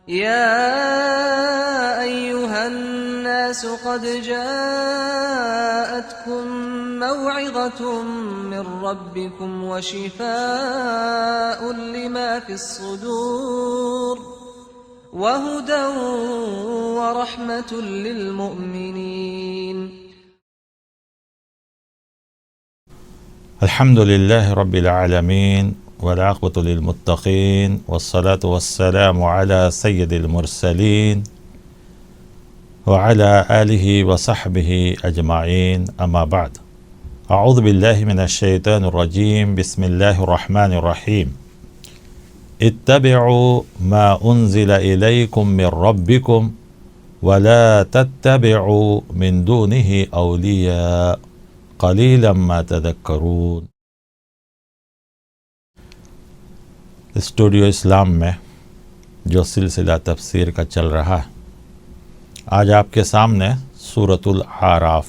يا أيها الناس قد جاءتكم موعظة من ربكم وشفاء لما في الصدور وهدى ورحمة للمؤمنين. الحمد لله رب العالمين والعاقبة للمتقين والصلاة والسلام على سيد المرسلين وعلى آله وصحبه أجمعين، أما بعد. أعوذ بالله من الشيطان الرجيم. بسم الله الرحمن الرحيم. اتبعوا ما أنزل إليكم من ربكم ولا تتبعوا من دونه أولياء قلیلا ما تذکرون. اسٹوڈیو اسلام میں جو سلسلہ تفسیر کا چل رہا ہے، آج آپ کے سامنے سورۃ الاعراف.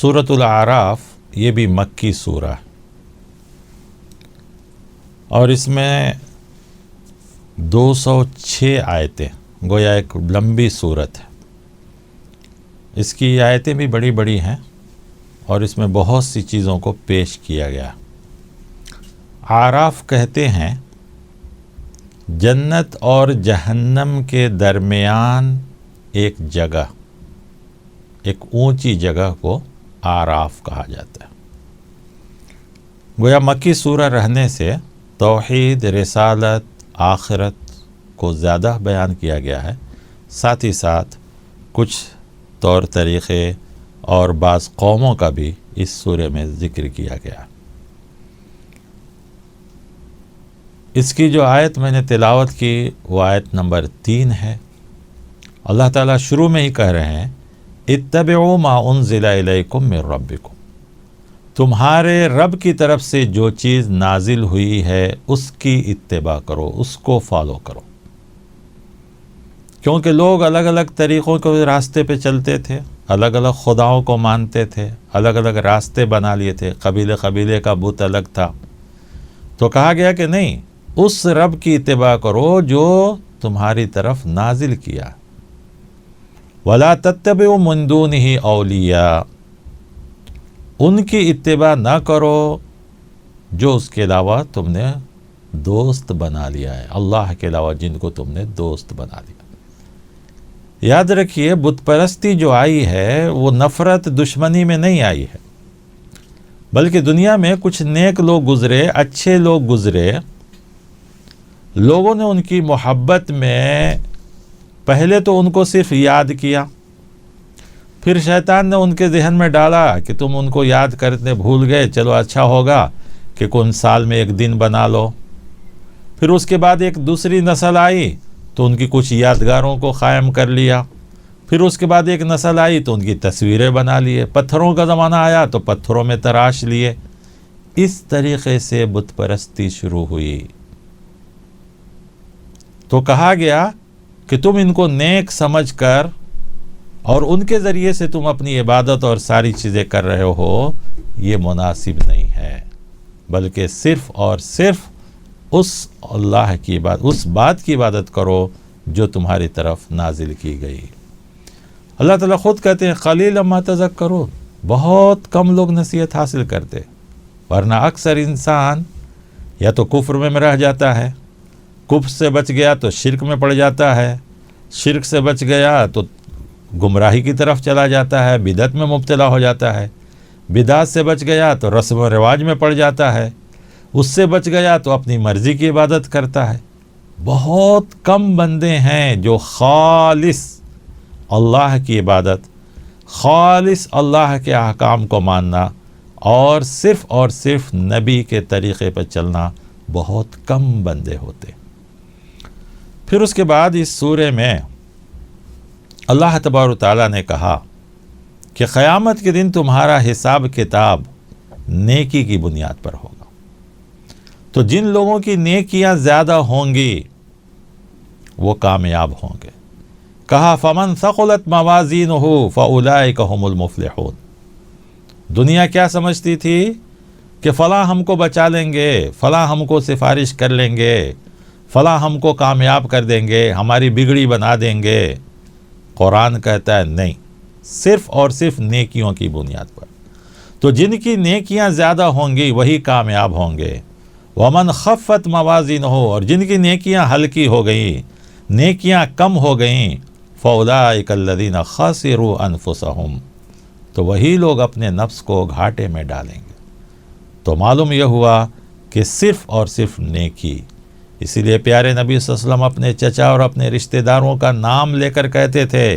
سورۃ الاعراف یہ بھی مکی سورہ ہے اور اس میں 206 آیتیں، گویا ایک لمبی سورت ہے. اس کی آیتیں بھی بڑی بڑی ہیں اور اس میں بہت سی چیزوں کو پیش کیا گیا. اعراف کہتے ہیں جنت اور جہنم کے درمیان ایک جگہ، ایک اونچی جگہ کو اعراف کہا جاتا ہے. گویا مکی سورہ رہنے سے توحید، رسالت، آخرت کو زیادہ بیان کیا گیا ہے، ساتھ ہی ساتھ کچھ طور طریقے اور بعض قوموں کا بھی اس سورہ میں ذکر کیا گیا. اس کی جو آیت میں نے تلاوت کی وہ آیت نمبر 3 ہے. اللہ تعالیٰ شروع میں ہی کہہ رہے ہیں اتبعوا ما انزل الیکم من ربکم، تمہارے رب کی طرف سے جو چیز نازل ہوئی ہے اس کی اتباع کرو، اس کو فالو کرو. کیونکہ لوگ الگ الگ طریقوں کے راستے پہ چلتے تھے، الگ الگ خداؤں کو مانتے تھے، الگ الگ راستے بنا لیے تھے، قبیلے کا بت الگ تھا. تو کہا گیا کہ نہیں، اس رب کی اتباع کرو جو تمہاری طرف نازل کیا. وَلَا تَتَّبِعُوا مِن دُونِهِ أَوْلِيَاءَ، ان کی اتباع نہ کرو جو اس کے علاوہ تم نے دوست بنا لیا ہے، اللہ کے علاوہ جن کو تم نے دوست بنا لیا. یاد رکھیے بت پرستی جو آئی ہے وہ نفرت، دشمنی میں نہیں آئی ہے، بلکہ دنیا میں کچھ نیک لوگ گزرے، اچھے لوگ گزرے، لوگوں نے ان کی محبت میں پہلے تو ان کو صرف یاد کیا، پھر شیطان نے ان کے ذہن میں ڈالا کہ تم ان کو یاد کرتے بھول گئے، چلو اچھا ہوگا کہ کون سال میں ایک دن بنا لو. پھر اس کے بعد ایک دوسری نسل آئی تو ان کی کچھ یادگاروں کو قائم کر لیا. پھر اس کے بعد ایک نسل آئی تو ان کی تصویریں بنا لیے. پتھروں کا زمانہ آیا تو پتھروں میں تراش لیے. اس طریقے سے بت پرستی شروع ہوئی. تو کہا گیا کہ تم ان کو نیک سمجھ کر اور ان کے ذریعے سے تم اپنی عبادت اور ساری چیزیں کر رہے ہو، یہ مناسب نہیں ہے، بلکہ صرف اور صرف اس اللہ کی بات، اس بات کی عبادت کرو جو تمہاری طرف نازل کی گئی. اللہ تعالیٰ خود کہتے ہیں قلیلا ما تذکرون، بہت کم لوگ نصیحت حاصل کرتے، ورنہ اکثر انسان یا تو کفر میں رہ جاتا ہے، کفر سے بچ گیا تو شرک میں پڑ جاتا ہے، شرک سے بچ گیا تو گمراہی کی طرف چلا جاتا ہے، بدعت میں مبتلا ہو جاتا ہے، بدعت سے بچ گیا تو رسم و رواج میں پڑ جاتا ہے، اس سے بچ گیا تو اپنی مرضی کی عبادت کرتا ہے. بہت کم بندے ہیں جو خالص اللہ کی عبادت، خالص اللہ کے احکام کو ماننا اور صرف نبی کے طریقے پر چلنا، بہت کم بندے ہوتے. پھر اس کے بعد اس سورے میں اللہ تبارک و تعالیٰ نے کہا کہ قیامت کے دن تمہارا حساب کتاب نیکی کی بنیاد پر ہوگا. تو جن لوگوں کی نیکیاں زیادہ ہوں گی وہ کامیاب ہوں گے. کہا فمن ثقلت موازینہ فاولئک هم المفلحون. دنیا کیا سمجھتی تھی کہ فلاں ہم کو بچا لیں گے، فلاں ہم کو سفارش کر لیں گے، فلاں ہم کو کامیاب کر دیں گے، ہماری بگڑی بنا دیں گے۔ قرآن کہتا ہے نہیں، صرف اور صرف نیکیوں کی بنیاد پر۔ تو جن کی نیکیاں زیادہ ہوں گی وہی کامیاب ہوں گے۔ ومن خفت موازینہ، اور جن کی نیکیاں ہلکی ہو گئیں، نیکیاں کم ہو گئیں، فاولئک الذین خسروا انفسہم، تو وہی لوگ اپنے نفس کو گھاٹے میں ڈالیں گے۔ تو معلوم یہ ہوا کہ صرف اور صرف نیکی۔ اسی لیے پیارے نبی صلی اللہ علیہ وسلم اپنے چچا اور اپنے رشتہ داروں کا نام لے کر کہتے تھے،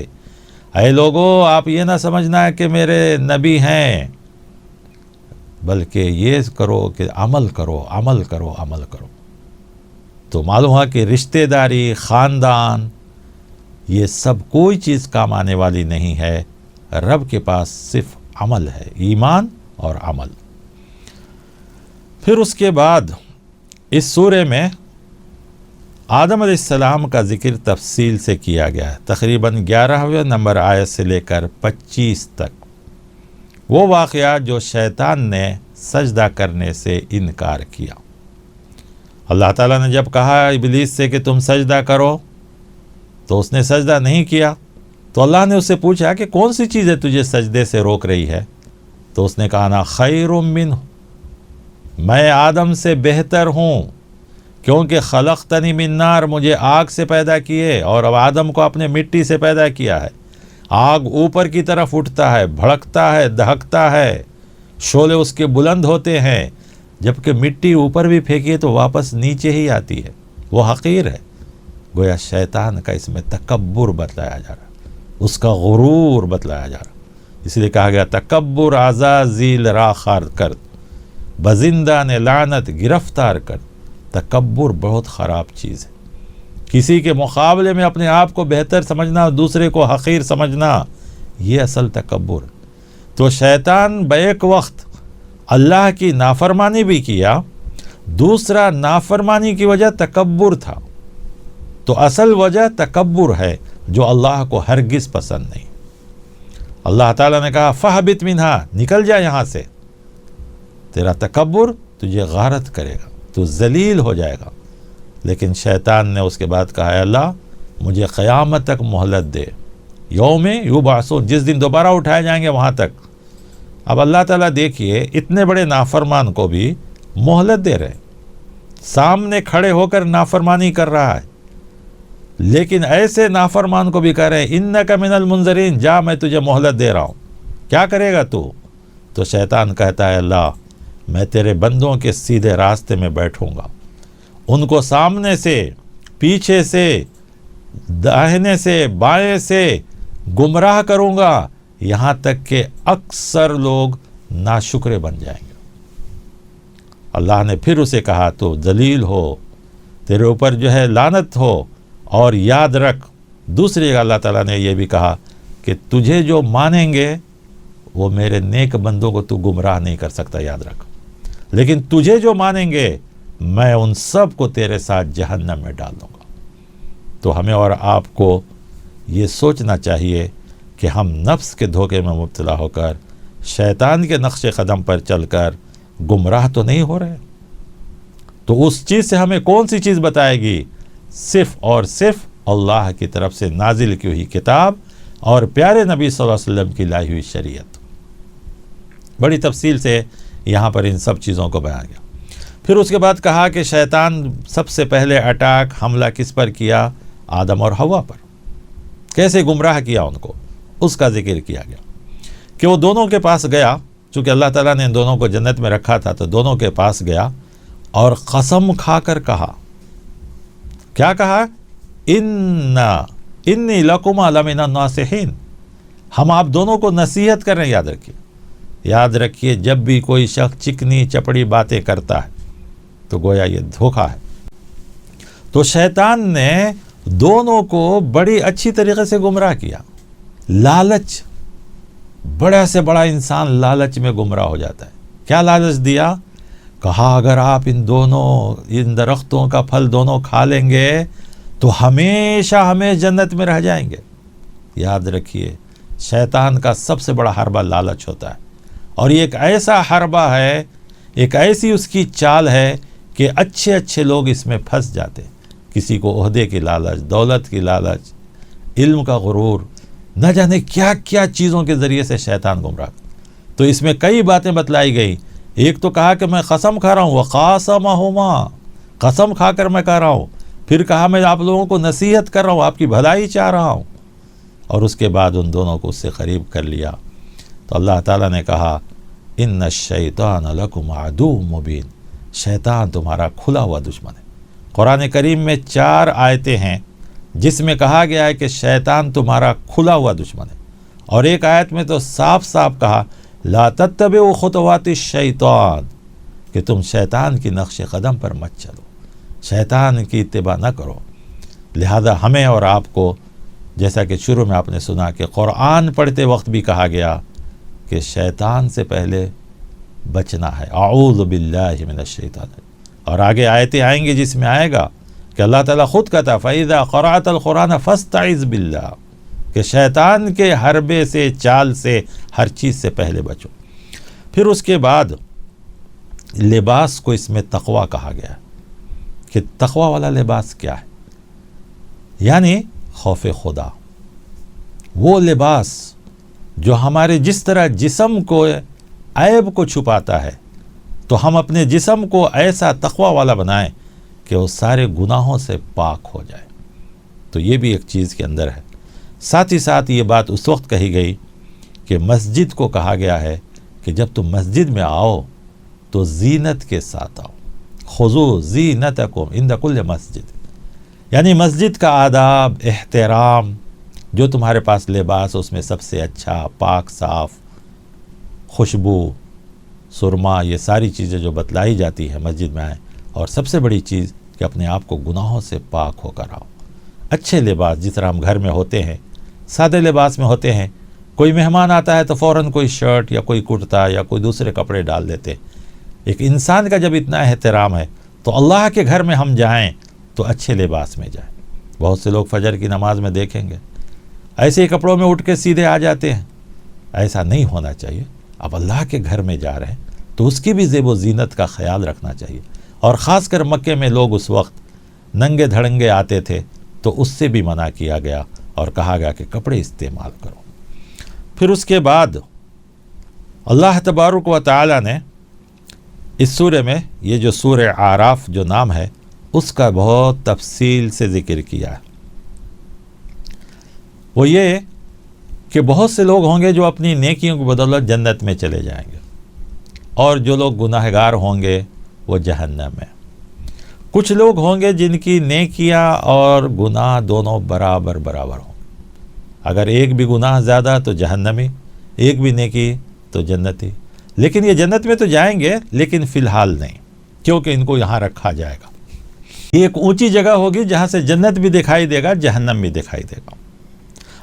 اے لوگو آپ یہ نہ سمجھنا ہے کہ میرے نبی ہیں، بلکہ یہ کرو کہ عمل کرو، عمل کرو، عمل کرو۔ تو معلوم ہوا کہ رشتہ داری، خاندان، یہ سب کوئی چیز کام آنے والی نہیں ہے، رب کے پاس صرف عمل ہے، ایمان اور عمل۔ پھر اس کے بعد اس سورے میں آدم علیہ السلام کا ذکر تفصیل سے کیا گیا ہے، تقریباً 11ویں نمبر آیت سے لے کر 25 تک۔ وہ واقعات جو شیطان نے سجدہ کرنے سے انکار کیا۔ اللہ تعالیٰ نے جب کہا ابلیس سے کہ تم سجدہ کرو تو اس نے سجدہ نہیں کیا، تو اللہ نے اس سے پوچھا کہ کون سی چیز ہے تجھے سجدے سے روک رہی ہے؟ تو اس نے کہا انا خیر منہ، میں آدم سے بہتر ہوں، کیونکہ خلقتنی من نار، مجھے آگ سے پیدا کیے اور اب آدم کو اپنے مٹی سے پیدا کیا ہے۔ آگ اوپر کی طرف اٹھتا ہے، بھڑکتا ہے، دہکتا ہے، شعلے اس کے بلند ہوتے ہیں، جبکہ مٹی اوپر بھی پھینکیے تو واپس نیچے ہی آتی ہے، وہ حقیر ہے۔ گویا شیطان کا اس میں تکبر بتلایا جا رہا ہے، اس کا غرور بتلایا جا رہا ہے۔ اس لیے کہا گیا تکبر عزازیل را خار کرد، بزندہ نے لعنت گرفتار کر۔ تکبر بہت خراب چیز ہے، کسی کے مقابلے میں اپنے آپ کو بہتر سمجھنا، دوسرے کو حقیر سمجھنا، یہ اصل تکبر۔ تو شیطان بیک وقت اللہ کی نافرمانی بھی کیا، دوسرا نافرمانی کی وجہ تکبر تھا، تو اصل وجہ تکبر ہے جو اللہ کو ہرگز پسند نہیں۔ اللہ تعالیٰ نے کہا فَاہْبِطْ مِنْهَا، نکل جا یہاں سے، تیرا تکبر تجھے غارت کرے گا، تو ذلیل ہو جائے گا۔ لیکن شیطان نے اس کے بعد کہا اے اللہ مجھے قیامت تک مہلت دے، یوم یبعثون، جس دن دوبارہ اٹھائے جائیں گے وہاں تک۔ اب اللہ تعالیٰ دیکھیے اتنے بڑے نافرمان کو بھی مہلت دے رہے، سامنے کھڑے ہو کر نافرمانی کر رہا ہے، لیکن ایسے نافرمان کو بھی کہہ رہے ہیں انک من المنذرین، جا میں تجھے مہلت دے رہا ہوں، کیا کرے گا تو شیطان کہتا ہے اللہ میں تیرے بندوں کے سیدھے راستے میں بیٹھوں گا، ان کو سامنے سے، پیچھے سے، داہنے سے، بائیں سے گمراہ کروں گا، یہاں تک کہ اکثر لوگ ناشکرے بن جائیں گے۔ اللہ نے پھر اسے کہا تو ذلیل ہو، تیرے اوپر جو ہے لعنت ہو، اور یاد رکھ دوسری جگہ اللہ تعالیٰ نے یہ بھی کہا کہ تجھے جو مانیں گے وہ میرے نیک بندوں کو تو گمراہ نہیں کر سکتا، یاد رکھ، لیکن تجھے جو مانیں گے میں ان سب کو تیرے ساتھ جہنم میں ڈال دوں گا۔ تو ہمیں اور آپ کو یہ سوچنا چاہیے کہ ہم نفس کے دھوکے میں مبتلا ہو کر، شیطان کے نقش قدم پر چل کر گمراہ تو نہیں ہو رہے۔ تو اس چیز سے ہمیں کون سی چیز بتائے گی؟ صرف اور صرف اللہ کی طرف سے نازل کی ہوئی کتاب اور پیارے نبی صلی اللہ علیہ وسلم کی لائی ہوئی شریعت۔ بڑی تفصیل سے یہاں پر ان سب چیزوں کو بیان کیا۔ پھر اس کے بعد کہا کہ شیطان سب سے پہلے اٹیک، حملہ کس پر کیا؟ آدم اور حوا پر، کیسے گمراہ کیا ان کو، اس کا ذکر کیا گیا کہ وہ دونوں کے پاس گیا، چونکہ اللہ تعالیٰ نے ان دونوں کو جنت میں رکھا تھا، تو دونوں کے پاس گیا اور قسم کھا کر کہا، کیا کہا؟ انی لکما لمن الناصحین، ہم آپ دونوں کو نصیحت کر رہے ہیں۔ یاد رکھیے جب بھی کوئی شخص چکنی چپڑی باتیں کرتا ہے تو گویا یہ دھوکہ ہے۔ تو شیطان نے دونوں کو بڑی اچھی طریقے سے گمراہ کیا۔ لالچ، بڑا سے بڑا انسان لالچ میں گمراہ ہو جاتا ہے۔ کیا لالچ دیا؟ کہا اگر آپ ان درختوں کا پھل دونوں کھا لیں گے تو ہمیشہ جنت میں رہ جائیں گے۔ یاد رکھیے شیطان کا سب سے بڑا حربہ لالچ ہوتا ہے، اور یہ ایک ایسا حربہ ہے، ایک ایسی اس کی چال ہے کہ اچھے لوگ اس میں پھنس جاتے، کسی کو عہدے کی لالچ، دولت کی لالچ، علم کا غرور، نہ جانے کیا کیا چیزوں کے ذریعے سے شیطان گمراہ۔ تو اس میں کئی باتیں بتلائی گئی۔ ایک تو کہا کہ میں قسم کھا رہا ہوں، وقاسمہما، قسم کھا کر میں کہہ رہا ہوں۔ پھر کہا میں آپ لوگوں کو نصیحت کر رہا ہوں، آپ کی بھلائی چاہ رہا ہوں۔ اور اس کے بعد ان دونوں کو اس سے قریب کر لیا تو اللہ تعالیٰ نے کہا ان الشیطان لکم عدو مبین، شیطان تمہارا کھلا ہوا دشمن ہے۔ قرآن کریم میں 4 آیتیں ہیں جس میں کہا گیا ہے کہ شیطان تمہارا کھلا ہوا دشمن ہے، اور ایک آیت میں تو صاف صاف کہا لا تتبعوا خطوات الشیطان، کہ تم شیطان کی نقش قدم پر مت چلو، شیطان کی اتباع نہ کرو۔ لہذا ہمیں اور آپ کو، جیسا کہ شروع میں آپ نے سنا کہ قرآن پڑھتے وقت بھی کہا گیا کہ شیطان سے پہلے بچنا ہے، اعوذ باللہ من الشیطان۔ اور آگے آیتیں آئیں گی جس میں آئے گا کہ اللہ تعالیٰ خود کہتا فَإِذَا قَرَأْتَ الْقُرْآنَ فَاسْتَعِذْ بِاللَّهِ، کہ شیطان کے حربے سے، چال سے، ہر چیز سے پہلے بچو۔ پھر اس کے بعد لباس کو اس میں تقوی کہا گیا کہ تقوی والا لباس کیا ہے، یعنی خوف خدا، وہ لباس جو ہمارے جس طرح جسم کو عیب کو چھپاتا ہے، تو ہم اپنے جسم کو ایسا تقوی والا بنائیں کہ وہ سارے گناہوں سے پاک ہو جائے۔ تو یہ بھی ایک چیز کے اندر ہے۔ ساتھ ہی ساتھ یہ بات اس وقت کہی گئی کہ مسجد کو کہا گیا ہے کہ جب تم مسجد میں آؤ تو زینت کے ساتھ آؤ، خذوا زینتکم عند کل مسجد، یعنی مسجد کا آداب، احترام، جو تمہارے پاس لباس اس میں سب سے اچھا، پاک صاف، خوشبو، سرما، یہ ساری چیزیں جو بتلائی جاتی ہے مسجد میں آئیں۔ اور سب سے بڑی چیز کہ اپنے آپ کو گناہوں سے پاک ہو کر آؤ۔ اچھے لباس جس طرح ہم گھر میں ہوتے ہیں، سادے لباس میں ہوتے ہیں، کوئی مہمان آتا ہے تو فوراً کوئی شرٹ یا کوئی کرتا یا کوئی دوسرے کپڑے ڈال دیتے۔ ایک انسان کا جب اتنا احترام ہے تو اللہ کے گھر میں ہم جائیں تو اچھے لباس میں جائیں۔ بہت سے لوگ فجر کی نماز میں دیکھیں گے ایسے ہی کپڑوں میں اٹھ کے سیدھے آ جاتے ہیں، ایسا نہیں ہونا چاہیے۔ اب اللہ کے گھر میں جا رہے ہیں تو اس کی بھی زیب و زینت کا خیال رکھنا چاہیے۔ اور خاص کر مکے میں لوگ اس وقت ننگے دھڑنگے آتے تھے تو اس سے بھی منع کیا گیا اور کہا گیا کہ کپڑے استعمال کرو۔ پھر اس کے بعد اللہ تبارک و تعالی نے اس سورہ میں، یہ جو سورہ اعراف جو نام ہے، اس کا بہت تفصیل سے ذکر کیا ہے۔ وہ یہ کہ بہت سے لوگ ہوں گے جو اپنی نیکیوں کی بدولت جنت میں چلے جائیں گے، اور جو لوگ گناہگار ہوں گے وہ جہنم میں۔ کچھ لوگ ہوں گے جن کی نیکیاں اور گناہ دونوں برابر ہوں، اگر ایک بھی گناہ زیادہ تو جہنمی، ایک بھی نیکی تو جنتی۔ لیکن یہ جنت میں تو جائیں گے لیکن فی الحال نہیں، کیونکہ ان کو یہاں رکھا جائے گا۔ یہ ایک اونچی جگہ ہوگی جہاں سے جنت بھی دکھائی دے گا، جہنم بھی دکھائی دے گا۔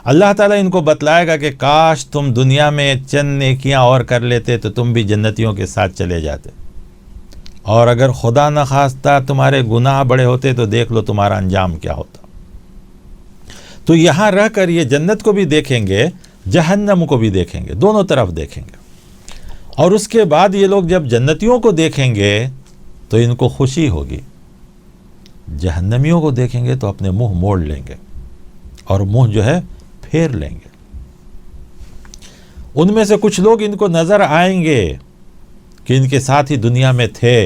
اللہ تعالیٰ ان کو بتلائے گا کہ کاش تم دنیا میں چند نیکیاں اور کر لیتے تو تم بھی جنتیوں کے ساتھ چلے جاتے، اور اگر خدا نہ خواستہ تمہارے گناہ بڑے ہوتے تو دیکھ لو تمہارا انجام کیا ہوتا۔ تو یہاں رہ کر یہ جنت کو بھی دیکھیں گے، جہنم کو بھی دیکھیں گے، دونوں طرف دیکھیں گے۔ اور اس کے بعد یہ لوگ جب جنتیوں کو دیکھیں گے تو ان کو خوشی ہوگی، جہنمیوں کو دیکھیں گے تو اپنے منہ موڑ لیں گے اور منہ جو ہے پھیر لیں گے۔ ان میں سے کچھ لوگ ان کو نظر آئیں گے کہ ان کے ساتھ ہی دنیا میں تھے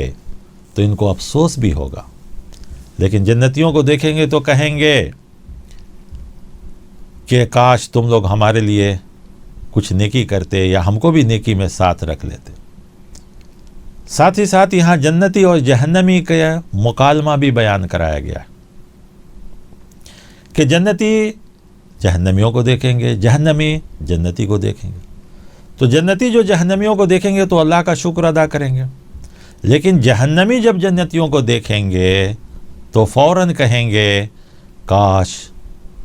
تو ان کو افسوس بھی ہوگا، لیکن جنتیوں کو دیکھیں گے تو کہیں گے کہ کاش تم لوگ ہمارے لیے کچھ نیکی کرتے یا ہم کو بھی نیکی میں ساتھ رکھ لیتے۔ ساتھ ہی ساتھ یہاں جنتی اور جہنمی کا مکالمہ بھی بیان کرایا گیا ہے کہ جنتی جہنمیوں کو دیکھیں گے، جہنمی جنتی کو دیکھیں گے۔ تو جنتی جو جہنمیوں کو دیکھیں گے تو اللہ کا شکر ادا کریں گے، لیکن جہنمی جب جنتیوں کو دیکھیں گے تو فوراً کہیں گے کاش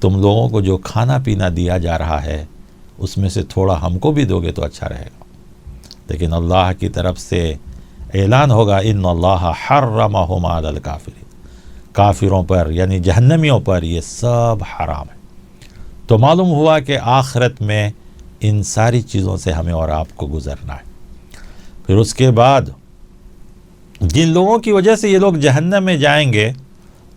تم لوگوں کو جو کھانا پینا دیا جا رہا ہے اس میں سے تھوڑا ہم کو بھی دو گے تو اچھا رہے گا۔ لیکن اللہ کی طرف سے اعلان ہوگا ان اللہ حرمہم علی الکافرین، کافروں پر یعنی جہنمیوں پر یہ سب حرام ہے۔ تو معلوم ہوا کہ آخرت میں ان ساری چیزوں سے ہمیں اور آپ کو گزرنا ہے۔ پھر اس کے بعد جن لوگوں کی وجہ سے یہ لوگ جہنم میں جائیں گے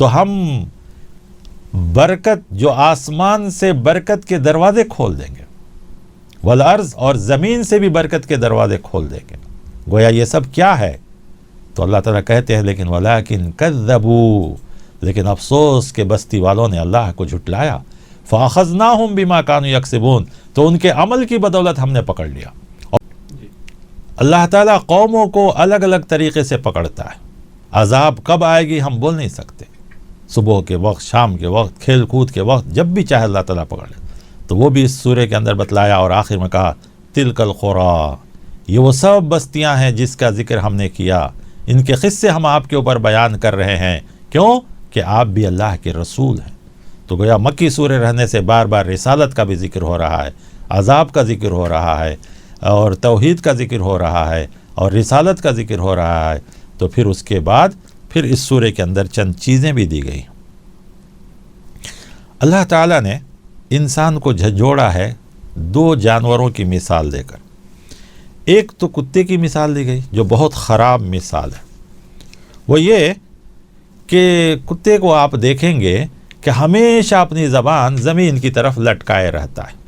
تو ہم برکت جو آسمان سے برکت کے دروازے کھول دیں گے، والارض اور زمین سے بھی برکت کے دروازے کھول دیں گے. گویا یہ سب کیا ہے؟ تو اللہ تعالیٰ کہتے ہیں لیکن وَلَٰكِن كَذَّبُوا، لیکن افسوس کہ بستی والوں نے اللہ کو جھٹلایا. فَأَخَذْنَاهُمْ بِمَا كَانُوا يَكْسِبُونَ، تو ان کے عمل کی بدولت ہم نے پکڑ لیا. اللہ تعالیٰ قوموں کو الگ الگ طریقے سے پکڑتا ہے. عذاب کب آئے گی ہم بول نہیں سکتے، صبح کے وقت، شام کے وقت، کھیل کود کے وقت، جب بھی چاہے اللہ تعالیٰ پکڑ لے. تو وہ بھی اس سورے کے اندر بتلایا اور آخر میں کہا تلک القریٰ، یہ وہ سب بستیاں ہیں جس کا ذکر ہم نے کیا، ان کے قصے ہم آپ کے اوپر بیان کر رہے ہیں. کیوں؟ کہ آپ بھی اللہ کے رسول ہیں. تو گویا مکی سورے رہنے سے بار بار رسالت کا بھی ذکر ہو رہا ہے، عذاب کا ذکر ہو رہا ہے، اور توحید کا ذکر ہو رہا ہے، اور رسالت کا ذکر ہو رہا ہے. تو پھر اس کے بعد پھر اس سورے کے اندر چند چیزیں بھی دی گئی. اللہ تعالیٰ نے انسان کو جھنجھوڑا ہے دو جانوروں کی مثال دے کر. ایک تو کتے کی مثال دی گئی جو بہت خراب مثال ہے. وہ یہ کہ کتے کو آپ دیکھیں گے کہ ہمیشہ اپنی زبان زمین کی طرف لٹکائے رہتا ہے،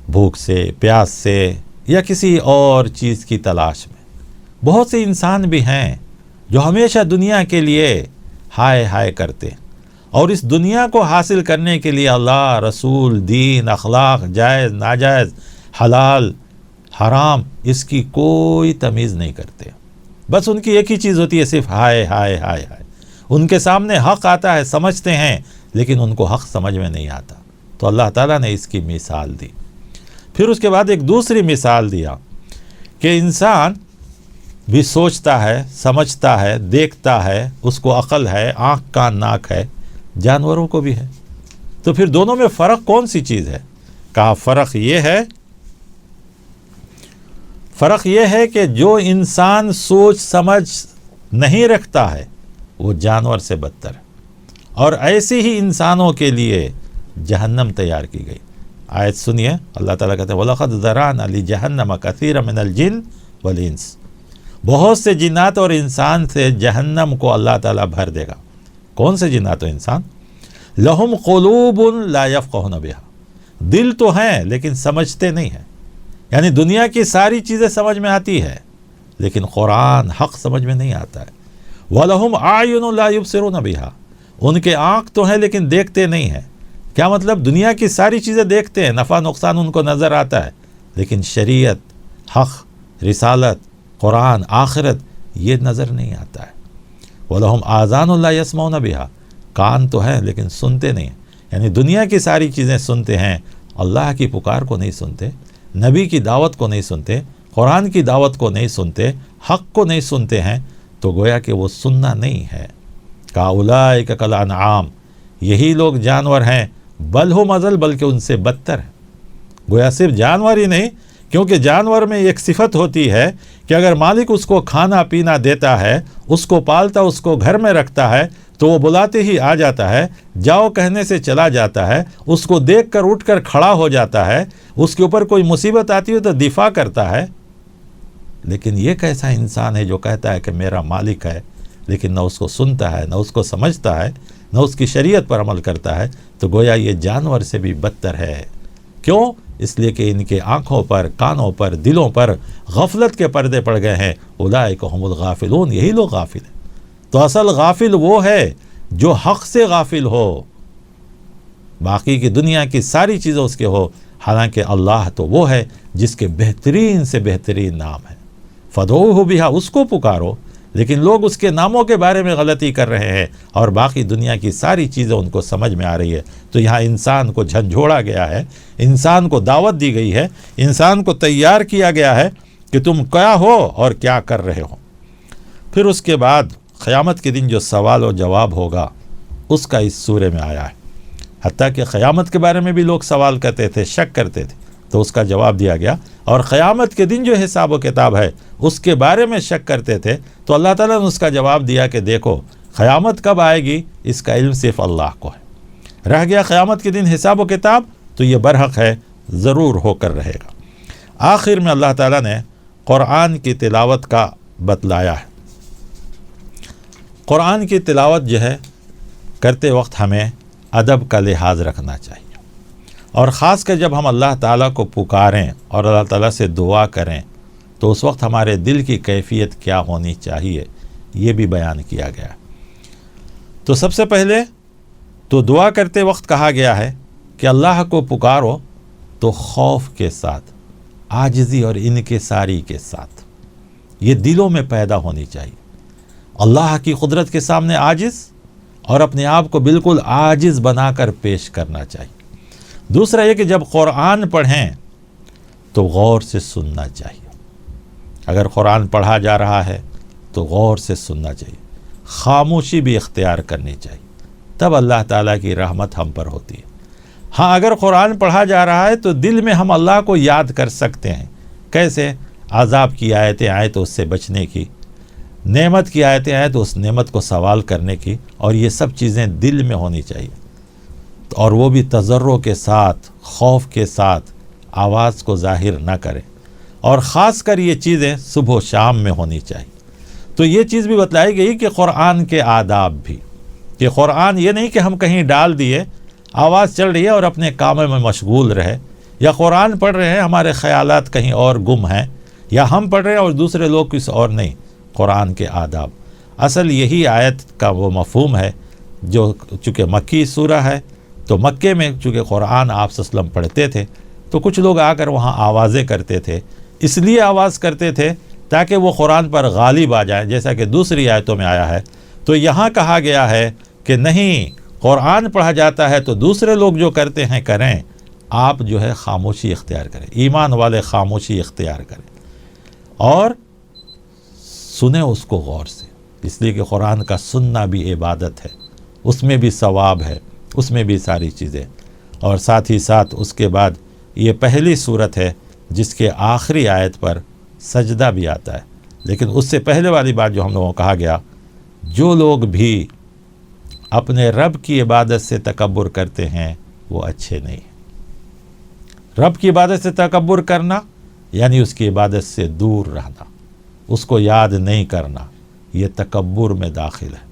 بھوک سے، پیاس سے، یا کسی اور چیز کی تلاش میں. بہت سے انسان بھی ہیں جو ہمیشہ دنیا کے لیے ہائے ہائے کرتے ہیں، اور اس دنیا کو حاصل کرنے کے لیے اللہ، رسول، دین، اخلاق، جائز، ناجائز، حلال، حرام، اس کی کوئی تمیز نہیں کرتے. بس ان کی ایک ہی چیز ہوتی ہے، صرف ہائے ہائے ہائے ہائے. ان کے سامنے حق آتا ہے، سمجھتے ہیں، لیکن ان کو حق سمجھ میں نہیں آتا. تو اللہ تعالیٰ نے اس کی مثال دی. پھر اس کے بعد ایک دوسری مثال دیا کہ انسان بھی سوچتا ہے، سمجھتا ہے، دیکھتا ہے، اس کو عقل ہے، آنکھ کان ناک ہے، جانوروں کو بھی ہے. تو پھر دونوں میں فرق کون سی چیز ہے؟ کہا فرق یہ ہے کہ جو انسان سوچ سمجھ نہیں رکھتا ہے وہ جانور سے بدتر ہے، اور ایسے ہی انسانوں کے لیے جہنم تیار کی گئی. آیت سنیے، اللہ تعالیٰ کہتے ہیں وَلَقَدْ ذَرَأْنَا لِجَهَنَّمَ كَثِيرًا مِنَ الْجِنِّ وَالْإِنسِ، بہت سے جنات اور انسان سے جہنم کو اللہ تعالیٰ بھر دے گا. کون سے جنات و انسان؟ لَهُمْ قُلُوبٌ لَا يَفْقَهُونَ بِهَا، دل تو ہیں لیکن سمجھتے نہیں ہیں. یعنی دنیا کی ساری چیزیں سمجھ میں آتی ہے لیکن قرآن حق سمجھ میں نہیں آتا ہے. وَلَهُمْ أَعْيُنٌ لَا يُبْصِرُونَ بِهَا، ان کے آنکھ تو ہیں لیکن دیکھتے نہیں ہیں. کیا مطلب؟ دنیا کی ساری چیزیں دیکھتے ہیں، نفع نقصان ان کو نظر آتا ہے، لیکن شریعت، حق، رسالت، قرآن، آخرت یہ نظر نہیں آتا ہے. وَلَهُمْ آذَانٌ لَا يَسْمَعُونَ بِهَا، کان تو ہیں لیکن سنتے نہیں ہیں. یعنی دنیا کی ساری چیزیں سنتے ہیں، اللہ کی پکار کو نہیں سنتے، نبی کی دعوت کو نہیں سنتے، قرآن کی دعوت کو نہیں سنتے، حق کو نہیں سنتے ہیں. تو گویا کہ وہ سننا نہیں ہے. کَأُولَٰئِکَ کَالْأَنْعَامِ، یہی لوگ جانور ہیں، بل ہم اضل، بلکہ ان سے بدتر ہے. گویا صرف جانور ہی نہیں، کیونکہ جانور میں ایک صفت ہوتی ہے کہ اگر مالک اس کو کھانا پینا دیتا ہے، اس کو پالتا، اس کو گھر میں رکھتا ہے، تو وہ بلاتے ہی آ جاتا ہے، جاؤ کہنے سے چلا جاتا ہے، اس کو دیکھ کر اٹھ کر کھڑا ہو جاتا ہے، اس کے اوپر کوئی مصیبت آتی ہے تو دفاع کرتا ہے. لیکن یہ کیسا انسان ہے جو کہتا ہے کہ میرا مالک ہے، لیکن نہ اس کو سنتا ہے، نہ اس کو سمجھتا ہے، نہ اس کی شریعت پر عمل کرتا ہے. تو گویا یہ جانور سے بھی بدتر ہے. کیوں؟ اس لیے کہ ان کے آنکھوں پر، کانوں پر، دلوں پر غفلت کے پردے پڑ گئے ہیں. اولئک هم الغافلون، یہی لوگ غافل ہیں. تو اصل غافل وہ ہے جو حق سے غافل ہو، باقی کی دنیا کی ساری چیزیں اس کے ہو. حالانکہ اللہ تو وہ ہے جس کے بہترین سے بہترین نام ہے. فدعوہ بہا، اس کو پکارو. لیکن لوگ اس کے ناموں کے بارے میں غلطی کر رہے ہیں اور باقی دنیا کی ساری چیزیں ان کو سمجھ میں آ رہی ہے. تو یہاں انسان کو جھنجھوڑا گیا ہے، انسان کو دعوت دی گئی ہے، انسان کو تیار کیا گیا ہے کہ تم کیا ہو اور کیا کر رہے ہو. پھر اس کے بعد قیامت کے دن جو سوال و جواب ہوگا اس کا اس سورے میں آیا ہے. حتیٰ کہ قیامت کے بارے میں بھی لوگ سوال کرتے تھے، شک کرتے تھے، تو اس کا جواب دیا گیا. اور قیامت کے دن جو حساب و کتاب ہے اس کے بارے میں شک کرتے تھے، تو اللہ تعالیٰ نے اس کا جواب دیا کہ دیکھو قیامت کب آئے گی اس کا علم صرف اللہ کو ہے. رہ گیا قیامت کے دن حساب و کتاب، تو یہ برحق ہے، ضرور ہو کر رہے گا. آخر میں اللہ تعالیٰ نے قرآن کی تلاوت کا بتلایا ہے. قرآن کی تلاوت جو ہے کرتے وقت ہمیں ادب کا لحاظ رکھنا چاہیے، اور خاص کر جب ہم اللہ تعالیٰ کو پکاریں اور اللہ تعالیٰ سے دعا کریں تو اس وقت ہمارے دل کی کیفیت کیا ہونی چاہیے یہ بھی بیان کیا گیا ہے۔ تو سب سے پہلے تو دعا کرتے وقت کہا گیا ہے کہ اللہ کو پکارو تو خوف کے ساتھ، عاجزی اور انکساری کے ساتھ، یہ دلوں میں پیدا ہونی چاہیے۔ اللہ کی قدرت کے سامنے عاجز اور اپنے آپ کو بالکل عاجز بنا کر پیش کرنا چاہیے۔ دوسرا یہ کہ جب قرآن پڑھیں تو غور سے سننا چاہیے۔ اگر قرآن پڑھا جا رہا ہے تو غور سے سننا چاہیے، خاموشی بھی اختیار کرنی چاہیے، تب اللہ تعالیٰ کی رحمت ہم پر ہوتی ہے۔ ہاں اگر قرآن پڑھا جا رہا ہے تو دل میں ہم اللہ کو یاد کر سکتے ہیں۔ کیسے؟ عذاب کی آیتیں آئیں تو اس سے بچنے کی، نعمت کی آیتیں آئیں تو اس نعمت کو سوال کرنے کی، اور یہ سب چیزیں دل میں ہونی چاہیے، اور وہ بھی تضرع کے ساتھ، خوف کے ساتھ، آواز کو ظاہر نہ کریں، اور خاص کر یہ چیزیں صبح و شام میں ہونی چاہیے۔ تو یہ چیز بھی بتلائی گئی کہ قرآن کے آداب بھی، کہ قرآن یہ نہیں کہ ہم کہیں ڈال دیے، آواز چل رہی ہے اور اپنے کاموں میں مشغول رہے، یا قرآن پڑھ رہے ہیں ہمارے خیالات کہیں اور گم ہیں، یا ہم پڑھ رہے ہیں اور دوسرے لوگ کسی اور نہیں۔ قرآن کے آداب اصل یہی آیت کا وہ مفہوم ہے، جو چونکہ مکی سورہ ہے تو مکے میں چونکہ قرآن آپ صلی اللہ علیہ وسلم پڑھتے تھے تو کچھ لوگ آ کر وہاں آوازیں کرتے تھے، اس لیے آواز کرتے تھے تاکہ وہ قرآن پر غالب آ جائیں، جیسا کہ دوسری آیتوں میں آیا ہے۔ تو یہاں کہا گیا ہے کہ نہیں، قرآن پڑھا جاتا ہے تو دوسرے لوگ جو کرتے ہیں کریں، آپ جو ہے خاموشی اختیار کریں، ایمان والے خاموشی اختیار کریں اور سنیں اس کو غور سے، اس لیے کہ قرآن کا سننا بھی عبادت ہے، اس میں بھی ثواب ہے، اس میں بھی ساری چیزیں۔ اور ساتھ ہی ساتھ اس کے بعد یہ پہلی صورت ہے جس کے آخری آیت پر سجدہ بھی آتا ہے، لیکن اس سے پہلے والی بات جو ہم لوگوں کو کہا گیا، جو لوگ بھی اپنے رب کی عبادت سے تکبر کرتے ہیں وہ اچھے نہیں ہیں۔ رب کی عبادت سے تکبر کرنا یعنی اس کی عبادت سے دور رہنا، اس کو یاد نہیں کرنا، یہ تکبر میں داخل ہے۔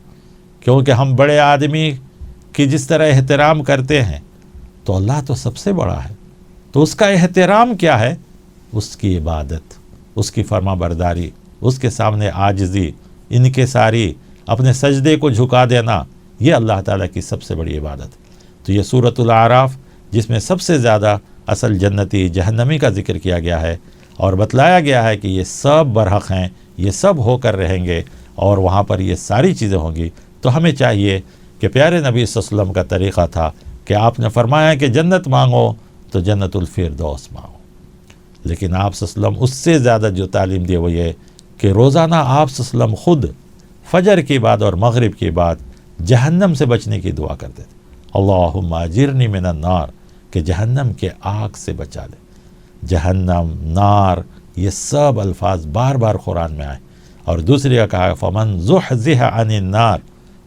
کیونکہ ہم بڑے آدمی کی جس طرح احترام کرتے ہیں تو اللہ تو سب سے بڑا ہے، تو اس کا احترام کیا ہے؟ اس کی عبادت، اس کی فرما برداری، اس کے سامنے عاجزی، انکساری، اپنے سجدے کو جھکا دینا، یہ اللہ تعالیٰ کی سب سے بڑی عبادت ہے۔ تو یہ سورۃ الاعراف جس میں سب سے زیادہ اصل جنتی جہنمی کا ذکر کیا گیا ہے اور بتلایا گیا ہے کہ یہ سب برحق ہیں، یہ سب ہو کر رہیں گے اور وہاں پر یہ ساری چیزیں ہوں گی۔ تو ہمیں چاہیے کہ پیارے نبی صلی اللہ علیہ وسلم کا طریقہ تھا کہ آپ نے فرمایا کہ جنت مانگو تو جنت الفردوس مانگو، لیکن آپ صلی اللہ علیہ وسلم اس سے زیادہ جو تعلیم دی وہ یہ کہ روزانہ آپ صلی اللہ علیہ وسلم خود فجر کے بعد اور مغرب کے بعد جہنم سے بچنے کی دعا کرتے تھے، اللہم اجرنی من النار، کہ جہنم کے آگ سے بچا لے۔ جہنم، نار، یہ سب الفاظ بار بار قرآن میں آئے، اور دوسری کا کہا فمن زحزح عن النار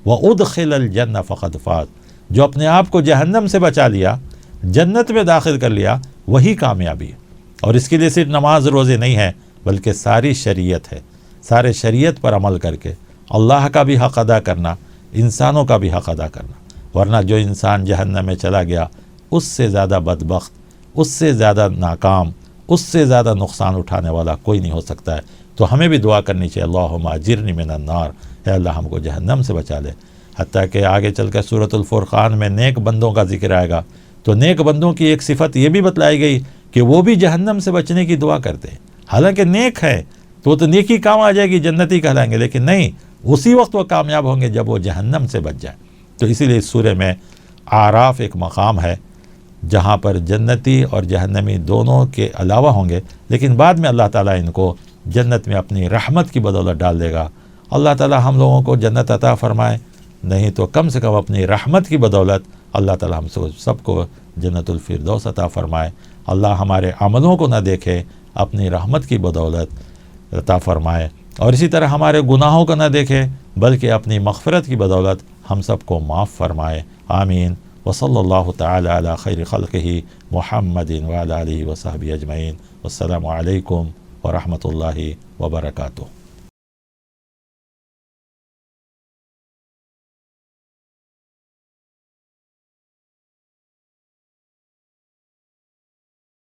وادخل الجنہ فقد فاز، جو اپنے آپ کو جہنم سے بچا لیا، جنت میں داخل کر لیا، وہی کامیابی ہے۔ اور اس کے لیے صرف نماز روزے نہیں ہے بلکہ ساری شریعت ہے، سارے شریعت پر عمل کر کے اللہ کا بھی حق ادا کرنا، انسانوں کا بھی حق ادا کرنا، ورنہ جو انسان جہنم میں چلا گیا اس سے زیادہ بدبخت، اس سے زیادہ ناکام، اس سے زیادہ نقصان اٹھانے والا کوئی نہیں ہو سکتا ہے۔ تو ہمیں بھی دعا کرنی چاہیے، اللہم اجرنی من النار، اے اللہ ہم کو جہنم سے بچا لے۔ حتیٰ کہ آگے چل کر سورۃ الفرقان میں نیک بندوں کا ذکر آئے گا، تو نیک بندوں کی ایک صفت یہ بھی بتلائی گئی کہ وہ بھی جہنم سے بچنے کی دعا کرتے ہیں، حالانکہ نیک ہے تو وہ تو نیکی کام آ جائے گی، جنتی کہلائیں گے، لیکن نہیں، اسی وقت وہ کامیاب ہوں گے جب وہ جہنم سے بچ جائیں۔ تو اسی لیے اس سورہ میں اعراف ایک مقام ہے جہاں پر جنتی اور جہنمی دونوں کے علاوہ ہوں گے، لیکن بعد میں اللہ تعالیٰ ان کو جنت میں اپنی رحمت کی بدولت ڈال دے گا۔ اللہ تعالیٰ ہم لوگوں کو جنت عطا فرمائے، نہیں تو کم سے کم اپنی رحمت کی بدولت اللہ تعالیٰ ہم سب کو جنت الفردوس عطا فرمائے۔ اللہ ہمارے عملوں کو نہ دیکھے، اپنی رحمت کی بدولت عطا فرمائے، اور اسی طرح ہمارے گناہوں کو نہ دیکھے بلکہ اپنی مغفرت کی بدولت ہم سب کو معاف فرمائے، آمین۔ وصلی اللہ تعالی علی خیر خلقہ محمد وعلی آلہ وصحبہ اجمعین۔ والسلام علیکم ورحمۃ اللہ وبرکاتہ۔